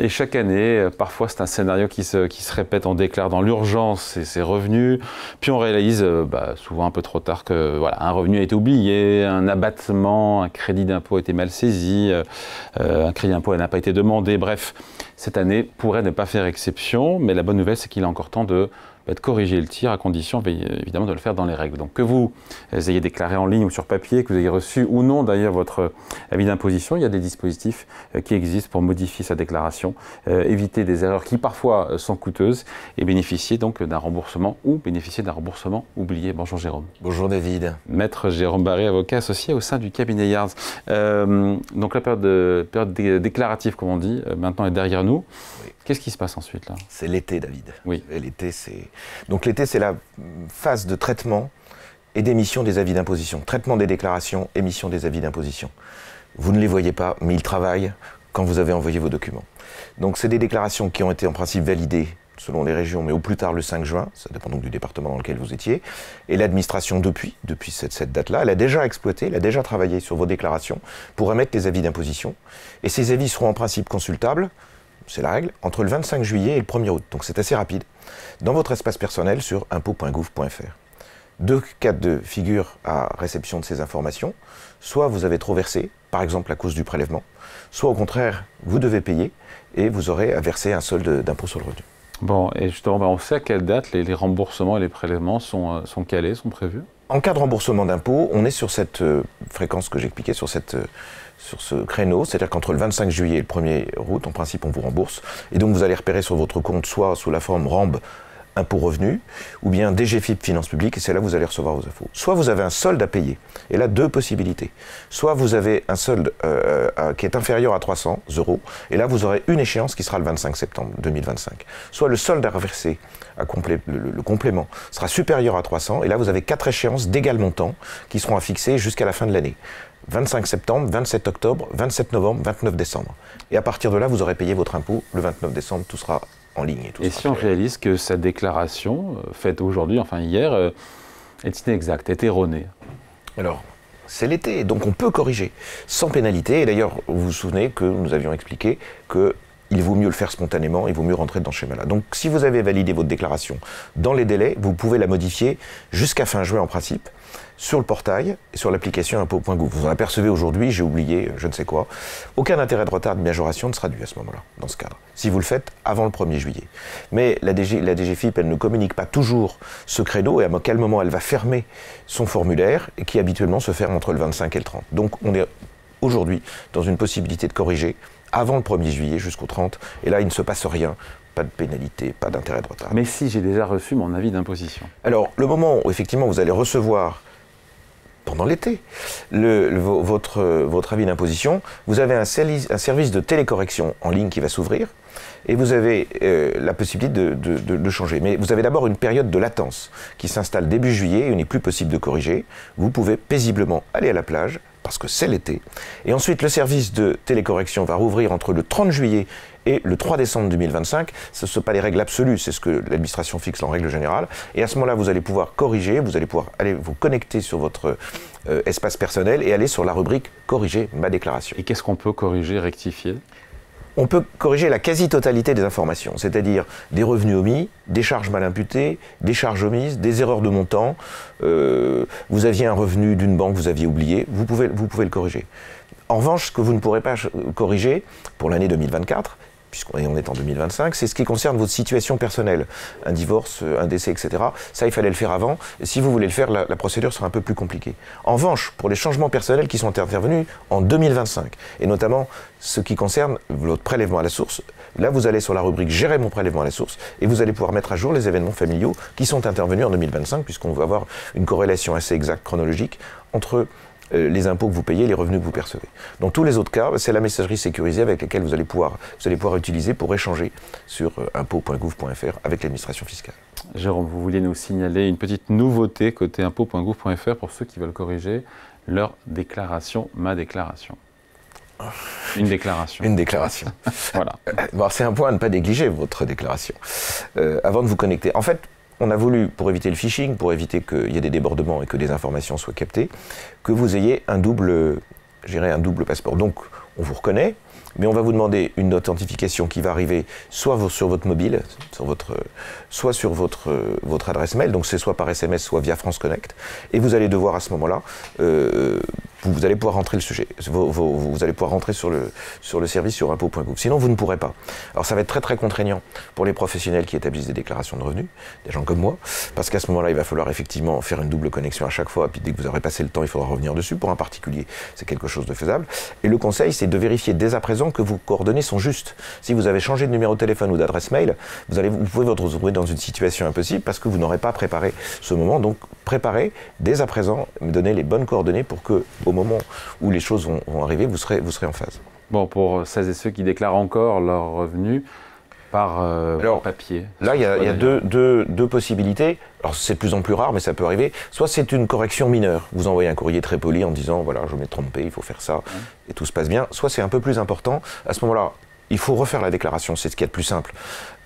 Et chaque année, parfois c'est un scénario qui se répète, on déclare dans l'urgence ses revenus, puis on réalise souvent un peu trop tard que voilà, un revenu a été oublié, un abattement, un crédit d'impôt a été mal saisi, un crédit d'impôt n'a pas été demandé, bref, cette année pourrait ne pas faire exception, mais la bonne nouvelle c'est qu'il est encore temps de corriger le tir à condition évidemment de le faire dans les règles. Donc que vous ayez déclaré en ligne ou sur papier, que vous ayez reçu ou non d'ailleurs votre avis d'imposition, il y a des dispositifs qui existent pour modifier sa déclaration, éviter des erreurs qui parfois sont coûteuses et bénéficier donc d'un remboursement ou bénéficier d'un remboursement oublié. Bonjour Jérôme. Bonjour David. Maître Jérôme Barré, avocat associé au sein du cabinet Yards. Donc la période déclarative, comme on dit, maintenant est derrière nous. Oui. Qu'est-ce qui se passe ensuite là? C'est l'été, David. Oui. L'été, c'est la phase de traitement et d'émission des avis d'imposition. Traitement des déclarations, émission des avis d'imposition. Vous ne les voyez pas, mais ils travaillent quand vous avez envoyé vos documents. Donc c'est des déclarations qui ont été en principe validées selon les régions, mais au plus tard le 5 juin, ça dépend donc du département dans lequel vous étiez. Et l'administration, depuis cette date-là, elle a déjà exploité, elle a déjà travaillé sur vos déclarations pour émettre les avis d'imposition. Et ces avis seront en principe consultables, c'est la règle, entre le 25 juillet et le 1er août. Donc c'est assez rapide. Dans votre espace personnel sur impôt.gouv.fr. Deux cas de figure à réception de ces informations. Soit vous avez trop versé, par exemple à cause du prélèvement, soit au contraire, vous devez payer et vous aurez à verser un solde d'impôt sur le revenu. Bon, et justement, on sait à quelle date les remboursements et les prélèvements sont calés, sont prévus? En cas de remboursement d'impôt, on est sur cette fréquence que j'expliquais, sur ce créneau, c'est-à-dire qu'entre le 25 juillet et le 1er août, en principe, on vous rembourse. Et donc, vous allez repérer sur votre compte, soit sous la forme RAMB, impôt revenu, ou bien DGFiP, finances publiques, et c'est là que vous allez recevoir vos infos. Soit vous avez un solde à payer, et là, deux possibilités. Soit vous avez un solde qui est inférieur à 300 €, et là, vous aurez une échéance qui sera le 25 septembre 2025. Soit le solde à reverser, le complément, sera supérieur à 300, et là, vous avez 4 échéances d'égal montant qui seront à fixer jusqu'à la fin de l'année. 25 septembre, 27 octobre, 27 novembre, 29 décembre. Et à partir de là, vous aurez payé votre impôt. Le 29 décembre, tout sera en ligne. Et si on réalise que cette déclaration, faite aujourd'hui, enfin hier, est inexacte, est erronée? Alors, c'est l'été, donc on peut corriger sans pénalité. Et d'ailleurs, vous vous souvenez que nous avions expliqué qu'il vaut mieux le faire spontanément, il vaut mieux rentrer dans ce schéma-là. Donc si vous avez validé votre déclaration dans les délais, vous pouvez la modifier jusqu'à fin juin en principe, sur le portail et sur l'application impôt.gouv. Vous en apercevez aujourd'hui, j'ai oublié, je ne sais quoi. Aucun intérêt de retard de majoration ne sera dû à ce moment-là, dans ce cadre, si vous le faites avant le 1er juillet. Mais la DGFiP, elle ne communique pas toujours ce créneau et à quel moment elle va fermer son formulaire, et qui habituellement se ferme entre le 25 et le 30. Donc on est aujourd'hui dans une possibilité de corriger avant le 1er juillet jusqu'au 30, et là il ne se passe rien. Pas de pénalité, pas d'intérêt de retard. Mais si j'ai déjà reçu mon avis d'imposition? Alors, le moment où effectivement vous allez recevoir pendant l'été votre avis d'imposition, vous avez un service de télécorrection en ligne qui va s'ouvrir et vous avez la possibilité de changer. Mais vous avez d'abord une période de latence qui s'installe début juillet et il n'est plus possible de corriger. Vous pouvez paisiblement aller à la plage parce que c'est l'été. Et ensuite, le service de télécorrection va rouvrir entre le 30 juillet et le 3 décembre 2025. Ce ne sont pas les règles absolues, c'est ce que l'administration fixe en règle générale. Et à ce moment-là, vous allez pouvoir corriger, vous allez pouvoir aller vous connecter sur votre espace personnel et aller sur la rubrique « Corriger ma déclaration ». Et qu'est-ce qu'on peut corriger, rectifier? On peut corriger la quasi-totalité des informations, c'est-à-dire des revenus omis, des charges mal imputées, des charges omises, des erreurs de montant. Vous aviez un revenu d'une banque, vous aviez oublié, vous pouvez le corriger. En revanche, ce que vous ne pourrez pas corriger pour l'année 2024, puisqu'on est en 2025, c'est ce qui concerne votre situation personnelle. Un divorce, un décès, etc. Ça, il fallait le faire avant. Et si vous voulez le faire, la procédure sera un peu plus compliquée. En revanche, pour les changements personnels qui sont intervenus en 2025, et notamment ce qui concerne votre prélèvement à la source, là, vous allez sur la rubrique « Gérer mon prélèvement à la source » et vous allez pouvoir mettre à jour les événements familiaux qui sont intervenus en 2025, puisqu'on va avoir une corrélation assez exacte, chronologique, entre les impôts que vous payez et les revenus que vous percevez. Dans tous les autres cas, c'est la messagerie sécurisée avec laquelle vous allez pouvoir utiliser pour échanger sur impôt.gouv.fr avec l'administration fiscale. Jérôme, vous vouliez nous signaler une petite nouveauté côté impôt.gouv.fr pour ceux qui veulent corriger leur déclaration, ma déclaration. Une déclaration. Une déclaration. Voilà. Bon, c'est un point à ne pas négliger, votre déclaration. Avant de vous connecter. En fait, on a voulu, pour éviter le phishing, pour éviter qu'il y ait des débordements et que des informations soient captées, que vous ayez un double passeport. Donc, on vous reconnaît, mais on va vous demander une authentification qui va arriver soit sur votre mobile, soit sur votre adresse mail, donc c'est soit par SMS, soit via France Connect, et vous allez devoir à ce moment-là, vous allez pouvoir rentrer le sujet, vous allez pouvoir rentrer sur le service sur impôts.gouv. Sinon, vous ne pourrez pas. Alors ça va être très très contraignant pour les professionnels qui établissent des déclarations de revenus, des gens comme moi, parce qu'à ce moment-là, il va falloir effectivement faire une double connexion à chaque fois, puis dès que vous aurez passé le temps, il faudra revenir dessus. Pour un particulier, c'est quelque chose de faisable. Et le conseil, c'est de vérifier dès à présent que vos coordonnées sont justes. Si vous avez changé de numéro de téléphone ou d'adresse mail, vous pouvez vous retrouver dans une situation impossible parce que vous n'aurez pas préparé ce moment. Donc préparez dès à présent, me donner les bonnes coordonnées pour que, au moment où les choses vont arriver, vous serez en phase. Bon, pour celles et ceux qui déclarent encore leurs revenus par papier. Là, il y a deux possibilités. Alors, c'est de plus en plus rare, mais ça peut arriver. Soit c'est une correction mineure. Vous envoyez un courrier très poli en disant, voilà, je m'ai trompé, il faut faire ça, et tout se passe bien. Soit c'est un peu plus important. À ce moment-là, il faut refaire la déclaration, c'est ce qui est le plus simple.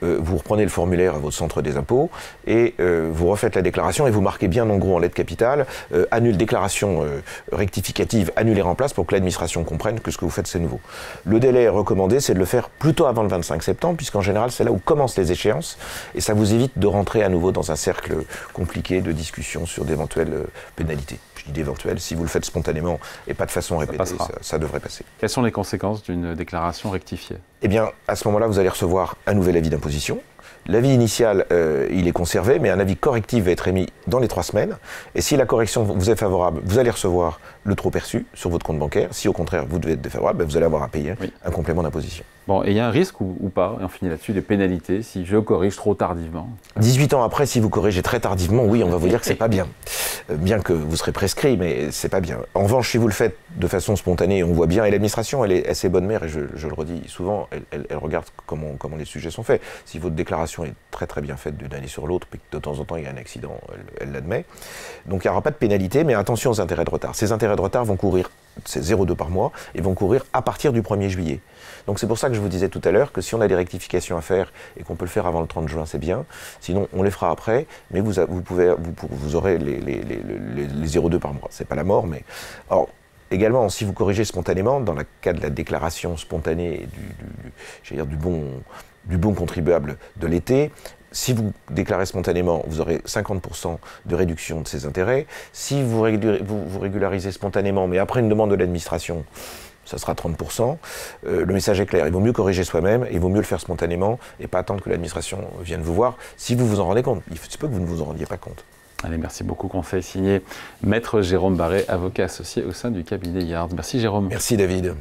Vous reprenez le formulaire à votre centre des impôts et vous refaites la déclaration et vous marquez bien en gros en lettres capitales, déclaration rectificative, annulée en place pour que l'administration comprenne que ce que vous faites c'est nouveau. Le délai recommandé, c'est de le faire plutôt avant le 25 septembre, puisqu'en général c'est là où commencent les échéances et ça vous évite de rentrer à nouveau dans un cercle compliqué de discussion sur d'éventuelles pénalités. Je dis d'éventuelles, si vous le faites spontanément et pas de façon répétée, ça devrait passer. Quelles sont les conséquences d'une déclaration rectifiée ? Eh bien, à ce moment-là, vous allez recevoir un nouvel avis d'imposition. L'avis initial, il est conservé, mais un avis correctif va être émis dans les 3 semaines. Et si la correction vous est favorable, vous allez recevoir le trop perçu sur votre compte bancaire. Si au contraire, vous devez être défavorable, vous allez avoir à payer un complément d'imposition. Bon, et il y a un risque ou pas, et on finit là-dessus, des pénalités, si je corrige trop tardivement? 18 ans après, si vous corrigez très tardivement, oui, on va vous dire que c'est pas bien. Bien que vous serez prescrit, mais c'est pas bien. En revanche, si vous le faites de façon spontanée, on voit bien, et l'administration, elle est assez bonne mère, et je le redis souvent, elle regarde comment les sujets sont faits. Si votre déclaration est très très bien faite d'une année sur l'autre, puis que de temps en temps il y a un accident, elle l'admet. Donc il n'y aura pas de pénalité, mais attention aux intérêts de retard. Ces intérêts de retard vont courir, c'est 0,2 par mois, et vont courir à partir du 1er juillet. Donc c'est pour ça que je vous disais tout à l'heure que si on a des rectifications à faire et qu'on peut le faire avant le 30 juin, c'est bien. Sinon, on les fera après, mais vous aurez les 0,2 par mois. C'est pas la mort, mais... Alors, également, si vous corrigez spontanément, dans le cas de la déclaration spontanée du bon contribuable de l'été, si vous déclarez spontanément, vous aurez 50% de réduction de ces intérêts. Si vous régularisez spontanément, mais après une demande de l'administration, ça sera 30%. Le message est clair, il vaut mieux corriger soi-même, il vaut mieux le faire spontanément et pas attendre que l'administration vienne vous voir si vous vous en rendez compte. Il se peut que vous ne vous en rendiez pas compte. Allez, merci beaucoup. Conseil signé Maître Jérôme Barré, avocat associé au sein du cabinet Yard. Merci Jérôme. Merci David.